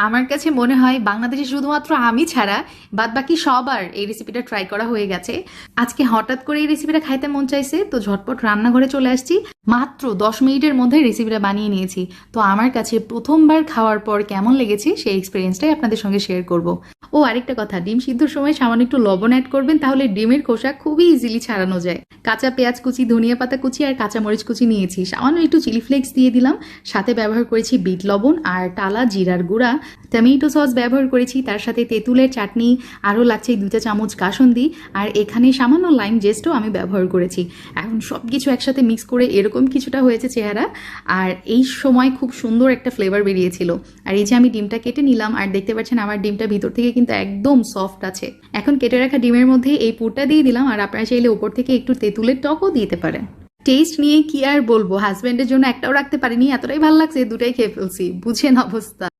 আমার কাছে মনে হয় বাংলাদেশে শুধুমাত্র আমি ছাড়া বাদবাকি সবার এই রেসিপিটা ট্রাই করা হয়ে গেছে। আজকে হঠাৎ করে এই রেসিপিটা খাইতে মন চাইছে, তো ঝটপট রান্নাঘরে চলে আসছি। মাত্র 10 মিনিটের মধ্যে রেসিপিটা বানিয়ে নিয়েছি। তো আমার কাছে প্রথমবার খাওয়ার পর কেমন লেগেছে সেই এক্সপিরিয়েন্সটাই আপনাদের সঙ্গে শেয়ার করব। ও আরেকটা কথা, ডিম সিদ্ধর সময় সামান্য একটু লবণ অ্যাড করবেন, তাহলে ডিমের খোসা খুবই ইজিলি ছাড়ানো যায়। কাঁচা পেঁয়াজ কুচি, ধনিয়া পাতা কুচি আর কাঁচা মরিচ কুচি নিয়েছি, সামান্য একটু চিলি ফ্লেক্স দিয়ে দিলাম, সাথে ব্যবহার করেছি বিট লবণ আর টালা জিরার গুঁড়া, টমেটো সস ব্যবহার করেছি, তার সাথে তেঁতুলের চাটনি, আরও লাগছে 2 চামচ কাসুন্দি, আর এখানে সামান্য লাইম জেস্টও আমি ব্যবহার করেছি। এখন সব কিছু একসাথে মিক্স করে এরকম কিছুটা হয়েছে চেহারা, আর এই সময় খুব সুন্দর একটা ফ্লেভার বেরিয়েছিল। আর এই যে আমি ডিমটা কেটে নিলাম, আর দেখতে পাচ্ছেন আমার ডিমটা ভিতর থেকে কিন্তু একদম সফট আছে। এখন কেটে রাখা ডিমের মধ্যে এই পুরটা দিয়ে দিলাম, আর আপনারা চাইলে উপর থেকে একটু তেঁতুলের টকও দিতে পারেন। টেস্ট নিয়ে কি আর বলবো, হাজব্যান্ডের জন্য একটাও রাখতে পারিনি, এতটাই ভালো লাগছে দুটাই খেয়ে ফেলছি, বুঝেন অবস্থা।